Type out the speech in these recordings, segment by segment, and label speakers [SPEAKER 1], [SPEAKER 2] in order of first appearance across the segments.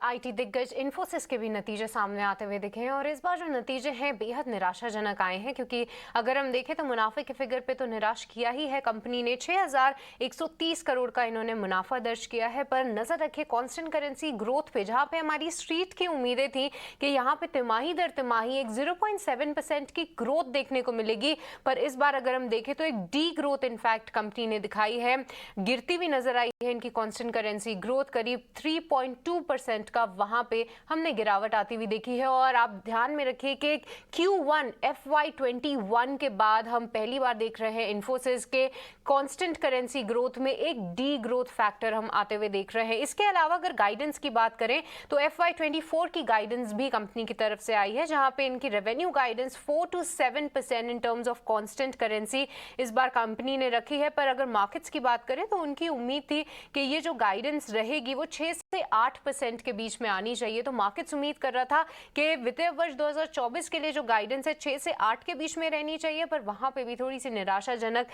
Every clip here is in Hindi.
[SPEAKER 1] आईटी दिग्गज इन्फोसिस के भी नतीजे सामने आते हुए दिखे हैं और इस बार जो नतीजे हैं बेहद निराशाजनक आए हैं, क्योंकि अगर हम देखें तो मुनाफे के फिगर पे तो निराश किया ही है। कंपनी ने 6,130 करोड़ का इन्होंने मुनाफा दर्ज किया है। पर नजर रखें कांस्टेंट करेंसी ग्रोथ पे, जहां पे हमारी स्ट्रीट की उम्मीदें थी कि यहाँ पे तिमाही दर तिमाही एक 0.7% की ग्रोथ देखने को मिलेगी, पर इस बार अगर हम देखें तो एक डी ग्रोथ इनफैक्ट कंपनी ने दिखाई है। गिरती भी नजर आई है इनकी कांस्टेंट करेंसी ग्रोथ, करीब 3.2% का वहां पे हमने गिरावट आती हुई देखी है। और आप ध्यान में रखिए कि Q1 FY21 के बाद हम पहली बार देख रहे हैं इन्फोसिस के कांस्टेंट करेंसी ग्रोथ में एक डी ग्रोथ फैक्टर हम आते हुए देख रहे हैं। इसके अलावा अगर गाइडेंस की बात करें तो FY24 की गाइडेंस भी कंपनी की तरफ से आई है, जहां पे इनकी revenue guidance 4 to 7% in terms of constant currency इस बार कंपनी ने रखी है। पर अगर मार्केट्स की बात करें तो उनकी उम्मीद थी कि ये जो गाइडेंस रहेगी वो 6 से 8% के बीच में आनी चाहिए। तो मार्केट्स उम्मीद कर रहा था कि वित्तीय वर्ष 2024 के लिए जो गाइडेंस है 6 से 8 के बीच में रहनी चाहिए, पर वहां पे भी थोड़ी सी निराशाजनक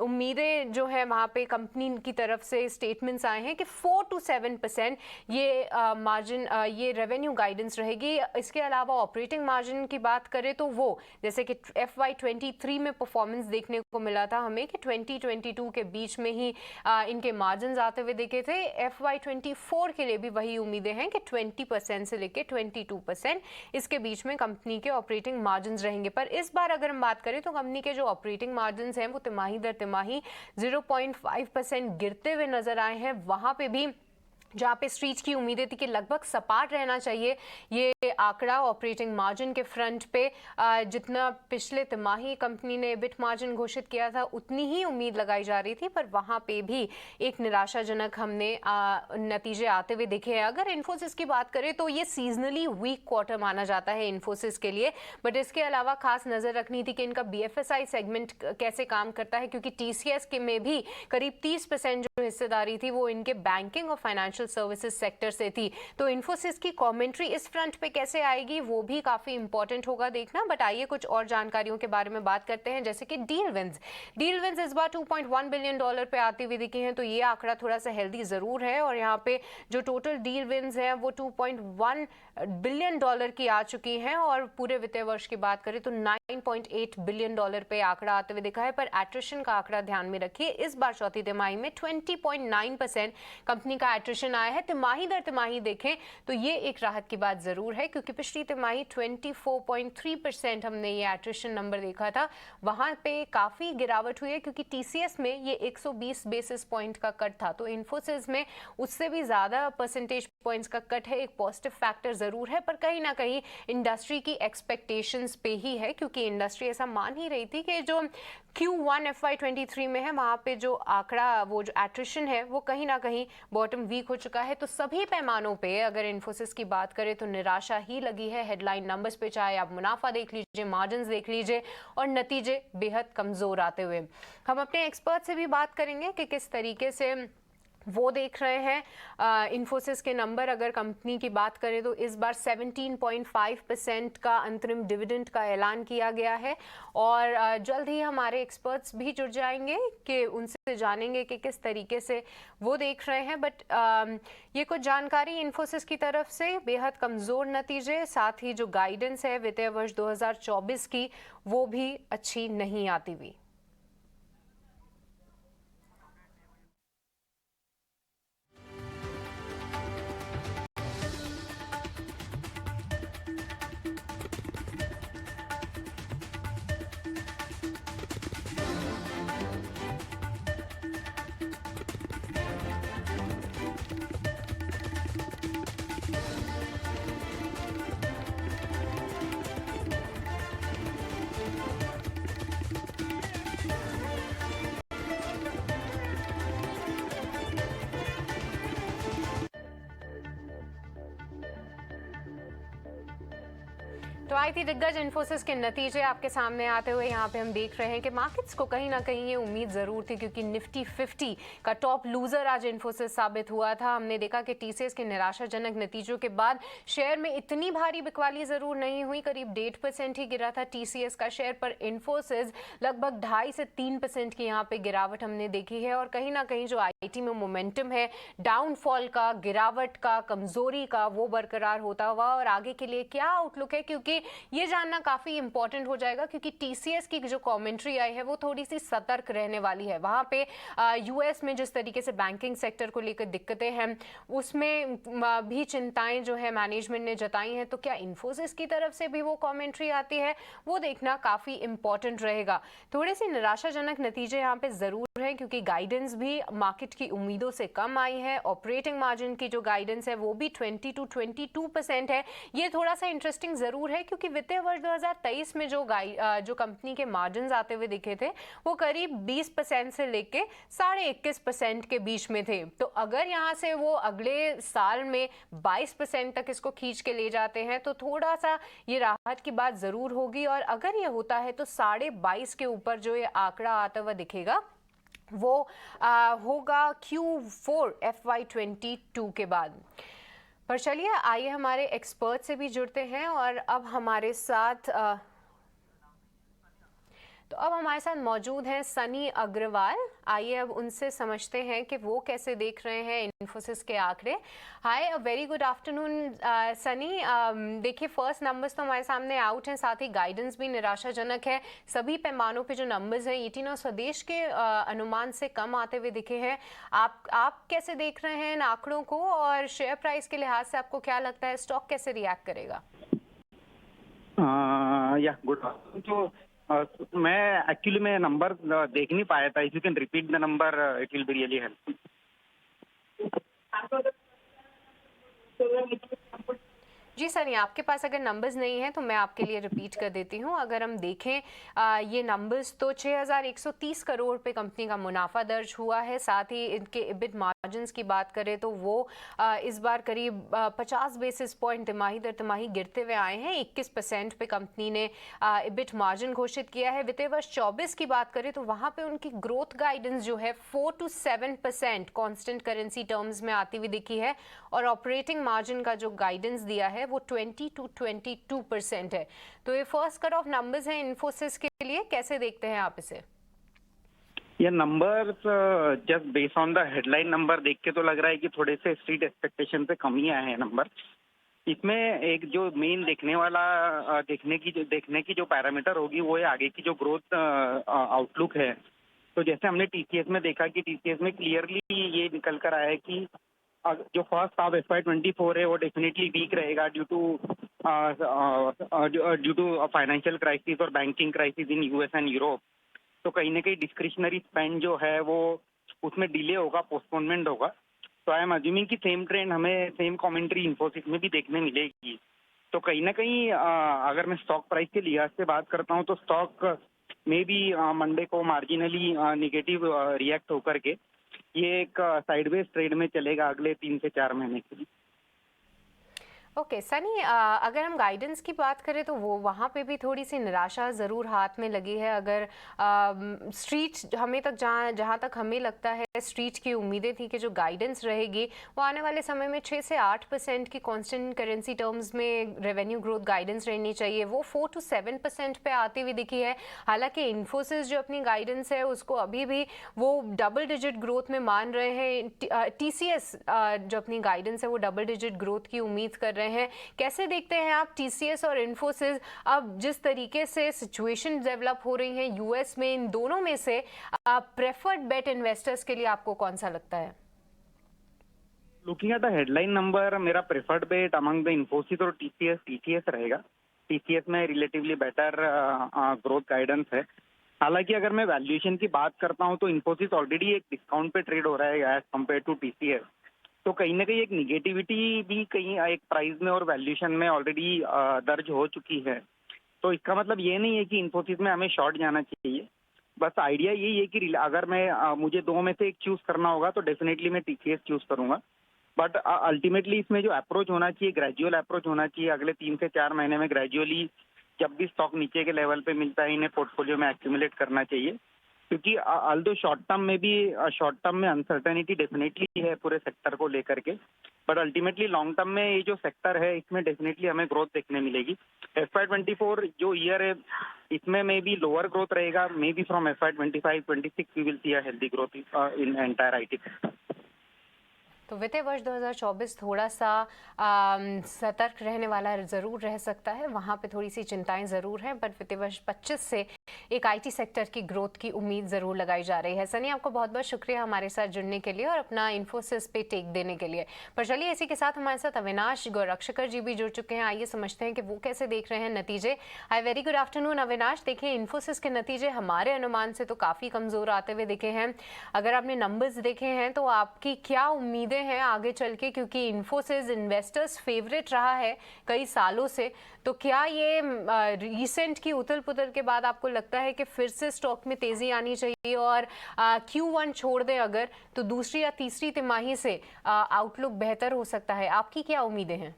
[SPEAKER 1] उम्मीदें जो है वहां पे कंपनी की तरफ से स्टेटमेंट्स आए हैं कि 4 to 7% ये मार्जिन ये रेवेन्यू गाइडेंस रहेगी। इसके अलावा ऑपरेटिंग मार्जिन की बात करें तो वो जैसे कि FY23 में परफॉर्मेंस देखने को मिला था हमें कि 2022 के बीच में ही इनके मार्जिन आते हुए देखे थे। FY24 के लिए भी वही उम्मीदें हैं कि 20% से लेकर 22% इसके बीच में कंपनी के ऑपरेटिंग मार्जिन रहेंगे। पर इस बार अगर हम बात करें तो कंपनी के जो ऑपरेटिंग मार्जिन हैं वो तिमाही दर तिमाही 0.5% गिरते हुए नजर आए हैं। वहां पे भी जहाँ पे स्ट्रीट की उम्मीदें थी कि लगभग सपाट रहना चाहिए ये आंकड़ा ऑपरेटिंग मार्जिन के फ्रंट पे, जितना पिछले तिमाही कंपनी ने एबिट मार्जिन घोषित किया था उतनी ही उम्मीद लगाई जा रही थी, पर वहाँ पे भी एक निराशाजनक हमने नतीजे आते हुए दिखे हैं। अगर इन्फोसिस की बात करें तो ये सीजनली वीक क्वार्टर माना जाता है इन्फोसिस के लिए, बट इसके अलावा खास नज़र रखनी थी कि इनका BFSI सेगमेंट कैसे काम करता है, क्योंकि TCS के में भी करीब 30% जो हिस्सेदारी थी वो इनके बैंकिंग और फाइनेंशियल सर्विसेज सेक्टर से थी। तो इन्फोसिस की कमेंट्री इस फ्रंट पे कैसे आएगी वो भी काफी इंपॉर्टेंट होगा देखना। बट आइए कुछ और जानकारियों के बारे में बात करते हैं, जैसे कि डील विंस इस बार $2.1 बिलियन पे आती हुई दिखी हैं। तो ये आंकड़ा थोड़ा सा हेल्दी जरूर है और यहाँ पे जो टोटल डील विंस है वो $2.1 बिलियन की आ चुकी हैं। और पूरे वित्तीय वर्ष की बात करें तो $9.8 बिलियन पे आंकड़ा आते हुए दिखा है। पर एट्रिशन का आंकड़ा ध्यान में रखिए, इस बार चौथी तिमाही में 20.9% कंपनी का एट्रिशन आया है। तिमाही दर तिमाही देखें तो ये एक राहत की बात जरूर है, क्योंकि पिछली तिमाही 24.3% हमने ये एट्रिशन नंबर देखा था, वहां पे काफी गिरावट हुई है क्योंकि TCS में ये 120 बेसिस पॉइंट का कट था। तो इन्फोसिस में उससे भी ज्यादा परसेंटेज पॉइंट्स का कट है, एक पॉजिटिव फैक्टर जरूर है, पर कहीं ना कहीं इंडस्ट्री की एक्सपेक्टेशंस पे ही है, क्योंकि इंडस्ट्री ऐसा मान ही रही थी कि जो Q1 FY23 में है वहां पे जो आंकड़ा वो जो एट्रिशन है वो कहीं ना कहीं बॉटम वीक हो चुका है। तो सभी पैमानों पे अगर इन्फोसिस की बात करें तो निराशा ही लगी है हेडलाइन नंबर्स पे, चाहे आप मुनाफा देख लीजिए, मार्जिन देख लीजिए, और नतीजे बेहद कमजोर आते हुए। हम अपने एक्सपर्ट से भी बात करेंगे कि किस तरीके से वो देख रहे हैं इन्फोसिस के नंबर। अगर कंपनी की बात करें तो इस बार 17.5% का अंतरिम डिविडेंड का ऐलान किया गया है और जल्द ही हमारे एक्सपर्ट्स भी जुड़ जाएंगे कि उनसे जानेंगे कि किस तरीके से वो देख रहे हैं। बट ये कुछ जानकारी इन्फोसिस की तरफ से, बेहद कमज़ोर नतीजे, साथ ही जो गाइडेंस है वित्तीय वर्ष 2024 की वो भी अच्छी नहीं आती हुई। तो आई थी दिग्गज इन्फोसिस के नतीजे आपके सामने आते हुए यहाँ पे हम देख रहे हैं कि मार्केट्स को कहीं ना कहीं ये उम्मीद जरूर थी, क्योंकि निफ्टी 50 का टॉप लूजर आज इन्फोसिस साबित हुआ था। हमने देखा कि टीसीएस के निराशाजनक नतीजों के बाद शेयर में इतनी भारी बिकवाली जरूर नहीं हुई, करीब 1.5% ही गिरा था टीसीएस का शेयर, पर इन्फोसिस लगभग 2.5 से 3% की यहाँ पे गिरावट हमने देखी है। और कहीं ना कहीं जो आईटी में मोमेंटम है डाउनफॉल का, गिरावट का, कमजोरी का, वो बरकरार होता हुआ और आगे के लिए क्या आउटलुक है, क्योंकि ये जानना काफी इंपॉर्टेंट हो जाएगा, क्योंकि टीसीएस की जो कमेंट्री आई है वो थोड़ी सी सतर्क रहने वाली है। वहां पे यूएस में जिस तरीके से बैंकिंग सेक्टर को लेकर दिक्कतें हैं, उसमें भी चिंताएं जो है मैनेजमेंट ने जताई हैं, तो क्या इन्फोसिस की तरफ से भी वो कमेंट्री आती है, वो देखना काफी इंपॉर्टेंट रहेगा। थोड़े से निराशाजनक नतीजे यहाँ पे जरूर है, क्योंकि गाइडेंस भी मार्केट की उम्मीदों से कम आई है। ऑपरेटिंग मार्जिन की जो गाइडेंस है वो भी 20 to 22% है। ये थोड़ा सा इंटरेस्टिंग जरूर है, क्योंकि वित्तीय वर्ष 2023 में जो कंपनी के मार्जिन आते हुए दिखे थे वो करीब 20% से लेके 21.5% के बीच में थे। तो अगर यहाँ से वो अगले साल में 22% तक इसको खींच के ले जाते हैं तो थोड़ा सा ये राहत की बात जरूर होगी। और अगर ये होता है तो 22.5 के ऊपर जो ये आंकड़ा आता हुआ दिखेगा वो होगा Q4 FY22 के बाद। पर चलिए आइए हमारे एक्सपर्ट से भी जुड़ते हैं, और अब हमारे साथ मौजूद हैं सनी अग्रवाल। आइए अब उनसे समझते हैं कि वो कैसे देख रहे हैं इन्फोसिस के आंकड़े। Hi, a very good afternoon Sunny. देखिए, फर्स्ट नंबर्स तो हमारे सामने आउट हैं, साथ ही गाइडेंस भी निराशाजनक है। सभी पैमानों पे जो नंबर्स हैं ईटीन और स्वदेश के अनुमान से कम आते हुए दिखे हैं। आप कैसे देख रहे हैं इन आंकड़ों को, और शेयर प्राइस के लिहाज से आपको क्या लगता है स्टॉक कैसे रिएक्ट करेगा?
[SPEAKER 2] या गुड आफ्टरनून। तो मैं एक्चुअली मैं नंबर देख नहीं पाया था। If you can repeat the number it will be really helpful.
[SPEAKER 1] जी सर, आपके पास अगर नंबर्स नहीं है तो मैं आपके लिए रिपीट कर देती हूँ। अगर हम देखें ये नंबर्स तो 6,130 करोड़ पे कंपनी का मुनाफा दर्ज हुआ है। साथ ही इनके इबिट मार्जिन्स की बात करें तो वो इस बार करीब 50 बेसिस पॉइंट तिमाही दर तिमाही गिरते हुए आए हैं। 21% पे कंपनी ने इबिट मार्जिन घोषित किया है। वित्तीय वर्ष 24 की बात करें तो वहाँ पे उनकी ग्रोथ गाइडेंस जो है 4 to 7% कॉन्स्टेंट करेंसी टर्म्स में आती हुई दिखी है, और ऑपरेटिंग मार्जिन का जो गाइडेंस दिया है वो 20 to 22% है। तो ये फर्स्ट कट ऑफ नंबर्स हैं इन्फोसिस के लिए, कैसे देखते हैं आप इसे?
[SPEAKER 2] ये numbers just based on the headline number देख के तो लग रहा है कि थोड़े से स्ट्रीट एक्सपेक्टेशन से कम ही आए हैं नंबर। इसमें एक जो मेन देखने की जो पैरामीटर होगी वो है आगे की जो ग्रोथ आउटलुक है। तो जैसे हमने टीसीएस में देखा कि टीसीएस में क्लियरली ये निकल कर आया है कि जो फर्स्ट हाफ FY24 है वो डेफिनेटली वीक रहेगा ड्यू टू फाइनेंशियल क्राइसिस और banking crisis in US and Europe. तो कहीं ना कहीं डिस्क्रिशनरी स्पेंड जो है वो उसमें डिले होगा, पोस्टपोनमेंट होगा। तो आई एम अज्यूमिंग कि सेम ट्रेंड हमें सेम कमेंट्री इन्फोसिस में भी देखने मिलेगी। तो कहीं ना कहीं अगर मैं स्टॉक प्राइस के लिहाज से बात करता हूँ तो स्टॉक में भी मंडे को मार्जिनली निगेटिव रिएक्ट होकर के ये एक साइडवेज ट्रेड में चलेगा अगले 3 से 4 महीने के लिए।
[SPEAKER 1] ओके सनी, अगर हम गाइडेंस की बात करें तो वो वहाँ पे भी थोड़ी सी निराशा ज़रूर हाथ में लगी है। अगर स्ट्रीट हमें तक जहाँ तक हमें लगता है स्ट्रीट की उम्मीदें थी कि जो गाइडेंस रहेगी वो आने वाले समय में 6 से 8% की कांस्टेंट करेंसी टर्म्स में रेवेन्यू ग्रोथ गाइडेंस रहनी चाहिए, वो 4 to 7% पे आती हुई दिखी है। हालांकि इन्फोसिस जो अपनी गाइडेंस है उसको अभी भी वो डबल डिजिट ग्रोथ में मान रहे हैं। टीसीएस जो अपनी गाइडेंस है वो डबल डिजिट ग्रोथ की उम्मीद कर रहे हैं। कैसे देखते हैं आप टीसीएस और इन्फोसिस, अब जिस तरीके से सिचुएशन डेवलप हो रही है यूएस में, इन दोनों में से प्रेफर्ड बेट इन्वेस्टर्स के लिए आपको कौन सा लगता है?
[SPEAKER 2] Looking at the headline number, मेरा preferred bet among the Infosys और टीसीएस रहेगा। टीसीएस में रिलेटिवली बेटर ग्रोथ गाइडेंस है। हालांकि अगर मैं वैल्यूएशन की बात करता हूं तो इन्फोसिस ऑलरेडी एक डिस्काउंट पे ट्रेड हो रहा है एज कम्पेयर टू टीसीएस। तो कहीं ना कहीं एक निगेटिविटी भी कहीं एक प्राइस में और वैल्यूएशन में ऑलरेडी दर्ज हो चुकी है। तो इसका मतलब ये नहीं है कि इन्फोसिस में हमें शॉर्ट जाना चाहिए। बस आइडिया यही है कि अगर मैं मुझे दो में से एक चूज करना होगा तो डेफिनेटली मैं टीसीएस चूज करूंगा। बट अल्टीमेटली इसमें जो अप्रोच होना चाहिए, ग्रेजुअल अप्रोच होना चाहिए। अगले 3 से 4 महीने में ग्रेजुअली जब भी स्टॉक नीचे के लेवल पे मिलता है, इन्हें पोर्टफोलियो में एक्यूमुलेट करना चाहिए, क्योंकि ऑल्दो शॉर्ट टर्म में अनसर्टेनिटी डेफिनेटली है पूरे सेक्टर को लेकर के, बट अल्टीमेटली लॉन्ग टर्म में ये जो सेक्टर है इसमें डेफिनेटली हमें ग्रोथ देखने मिलेगी। FY24 जो ईयर है इसमें मे बी लोअर ग्रोथ रहेगा, may be from FY25-26 we will see a healthy growth in entire IT sector.
[SPEAKER 1] तो वित्तीय वर्ष 2024 थोड़ा सा सतर्क रहने वाला ज़रूर रह सकता है, वहाँ पे थोड़ी सी चिंताएं ज़रूर हैं, बट वित्तीय वर्ष 25 से एक IT सेक्टर की ग्रोथ की उम्मीद ज़रूर लगाई जा रही है। सनी, आपको बहुत बहुत शुक्रिया हमारे साथ जुड़ने के लिए और अपना इन्फोसिस पे टेक देने के लिए। पर चलिए, इसी के साथ हमारे साथ अविनाश गौरक्षकर जी भी जुड़ चुके हैं। आइए समझते हैं कि वो कैसे देख रहे हैं नतीजे। हाय, वेरी गुड आफ्टरनून अविनाश। देखिए, इन्फोसिस के नतीजे हमारे अनुमान से तो काफ़ी कमज़ोर आते हुए दिखे हैं। अगर आपने नंबर्स देखे हैं तो आपकी क्या उम्मीदें हैं आगे चल के, क्योंकि इन्फोसिस इन्वेस्टर्स फेवरेट रहा है कई सालों से, तो क्या ये रिसेंट की उथल पुथल के बाद आपको लगता है कि फिर से स्टॉक में तेजी आनी चाहिए और Q1 छोड़ दें अगर, तो दूसरी या तीसरी तिमाही से आउटलुक बेहतर हो सकता है? आपकी क्या उम्मीदें हैं?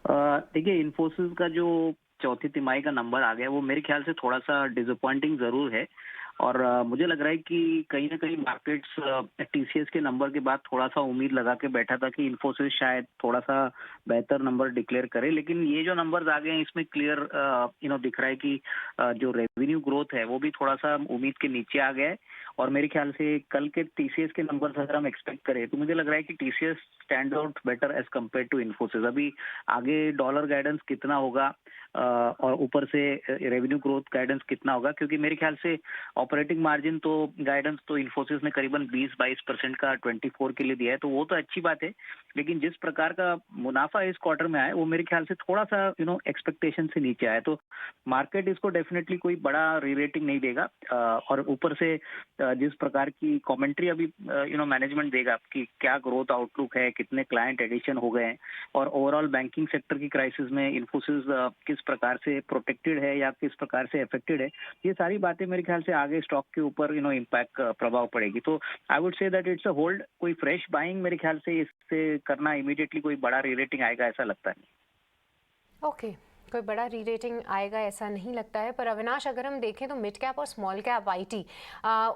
[SPEAKER 3] देखिए, इन्फोसिस का जो चौथी तिमाही का नंबर आ गया वो मेरे ख्याल से थोड़ा सा डिसअपॉइंटिंग जरूर है। और मुझे लग रहा है कि कहीं ना कहीं मार्केट्स TCS के नंबर के बाद थोड़ा सा उम्मीद लगा के बैठा था कि इन्फोसिस शायद थोड़ा सा बेहतर नंबर डिक्लेयर करे, लेकिन ये जो नंबर्स आ गए हैं इसमें क्लियर दिख रहा है कि जो रेवेन्यू ग्रोथ है वो भी थोड़ा सा उम्मीद के नीचे आ गया है। और मेरे ख्याल से कल के TCS के नंबर्स अगर हम एक्सपेक्ट करें तो मुझे लग रहा है कि TCS stand out better as compare to Infosys. अभी आगे डॉलर गाइडेंस कितना होगा और ऊपर से रेवेन्यू ग्रोथ गाइडेंस कितना होगा, क्योंकि मेरे ख्याल से ऑपरेटिंग मार्जिन तो गाइडेंस तो इन्फोसिस ने करीबन 20-22% का 24 के लिए दिया है, तो वो तो अच्छी बात है, लेकिन जिस प्रकार का मुनाफा इस क्वार्टर में आया वो मेरे ख्याल से थोड़ा सा एक्सपेक्टेशन से नीचे आया। तो मार्केट इसको डेफिनेटली कोई बड़ा री रेटिंग नहीं देगा। और ऊपर से जिस प्रकार की कमेंट्री अभी मैनेजमेंट देगा कि क्या ग्रोथ आउटलुक है, कितने क्लाइंट एडिशन हो गए हैं और ओवरऑल बैंकिंग सेक्टर की क्राइसिस में इन्फोसिस किस प्रकार से प्रोटेक्टेड है या किस प्रकार से अफेक्टेड है, ये सारी बातें मेरे ख्याल से आगे स्टॉक के ऊपर इम्पैक्ट प्रभाव पड़ेगी। तो I would say that it's a hold. कोई फ्रेश बाइंग मेरे ख्याल से इससे करना इमीडिएटली कोई बड़ा री रेटिंग आएगा ऐसा लगता है।
[SPEAKER 1] ओके, कोई बड़ा री रेटिंग आएगा ऐसा नहीं लगता है। पर अविनाश, अगर हम देखें तो मिड कैप और स्मॉल कैप IT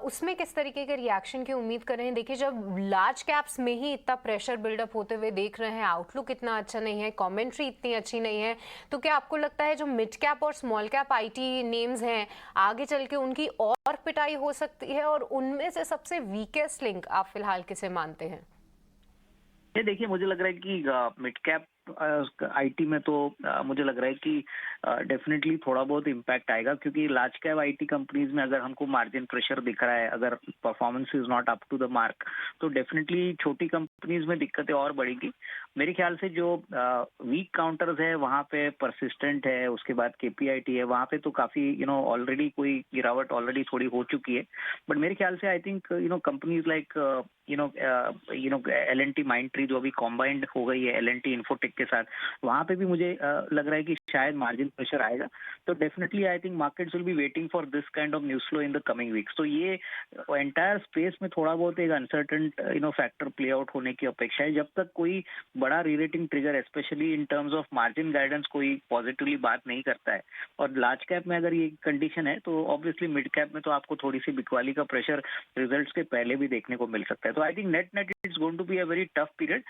[SPEAKER 1] उसमें किस तरीके के रिएक्शन की उम्मीद कर रहे हैं? देखिए, जब लार्ज कैप्स में ही इतना प्रेशर बिल्डअप होते हुए देख रहे हैं, आउटलुक इतना अच्छा नहीं है, कमेंट्री इतनी अच्छी नहीं है, तो क्या आपको लगता है जो मिड कैप और स्मॉल कैप IT नेम्स हैं आगे चल के उनकी और पिटाई हो सकती है? और उनमें से सबसे वीकेस्ट लिंक आप फिलहाल किसे मानते हैं?
[SPEAKER 3] ये देखिए, मुझे लग रहा है कि मिड कैप IT में तो मुझे लग रहा है कि डेफिनेटली थोड़ा बहुत इम्पैक्ट आएगा, क्योंकि लार्ज कैप IT कंपनीज में अगर हमको मार्जिन प्रेशर दिख रहा है, अगर performance is not up to the mark, तो डेफिनेटली छोटी कंपनीज में दिक्कतें और बढ़ेगी। मेरे ख्याल से जो वीक काउंटर्स है वहाँ पे परसिस्टेंट है, उसके बाद KPIT है, वहाँ पे तो काफी ऑलरेडी कोई गिरावट ऑलरेडी थोड़ी हो चुकी है। बट मेरे ख्याल से I think companies like L&T Mindtree जो अभी कॉम्बाइंड हो गई है L&T इन्फोटेक के साथ, वहाँ पे भी मुझे लग रहा है कि शायद मार्जिन प्रेशर आएगा। तो definitely I think markets will be waiting for this kind of news flow in the coming weeks. तो ये एंटायर स्पेस में थोड़ा बहुत एक अनसर्टन फैक्टर प्ले आउट होने की अपेक्षा है, जब तक कोई बड़ा rerating trigger specially in terms of margin guidance कोई पॉजिटिवली बात नहीं करता है। और लार्ज कैप में अगर ये कंडीशन है तो ऑब्वियसली मिड कैप में तो आपको थोड़ी सी बिकवाली का प्रेशर रिजल्ट्स के पहले भी देखने को मिल सकता है। तो I think net it's going to be a very tough period.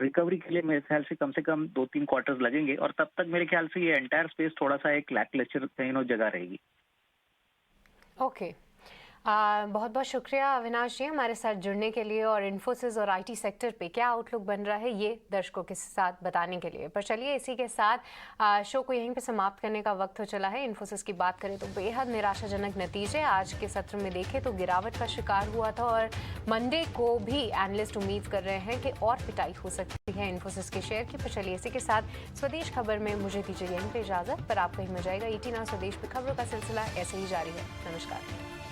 [SPEAKER 3] Recovery के लिए मेरे ख्याल से कम 2-3 क्वार्टर्स लगेंगे और तब तक मेरे ख्याल से ये एंटायर स्पेस थोड़ा सा एक लैकलस्टर जगह रहेगी।
[SPEAKER 1] ओके, बहुत बहुत शुक्रिया अविनाश जी हमारे साथ जुड़ने के लिए और इन्फोसिस और IT सेक्टर पे क्या आउटलुक बन रहा है ये दर्शकों के साथ बताने के लिए। पर चलिए, इसी के साथ शो को यहीं पे समाप्त करने का वक्त हो चला है। इन्फोसिस की बात करें तो बेहद निराशाजनक नतीजे आज के सत्र में देखें तो गिरावट का शिकार हुआ था और मंडे को भी एनालिस्ट उम्मीद कर रहे हैं कि और पिटाई हो सकती है इन्फोसिस के शेयर की। पर चलिए, इसी के साथ स्वदेश खबर में मुझे दीजिए यहीं पर इजाजत। पर आप कहीं मजाएगा ET ना स्वदेश पे खबरों का सिलसिला ऐसे ही जारी है। नमस्कार।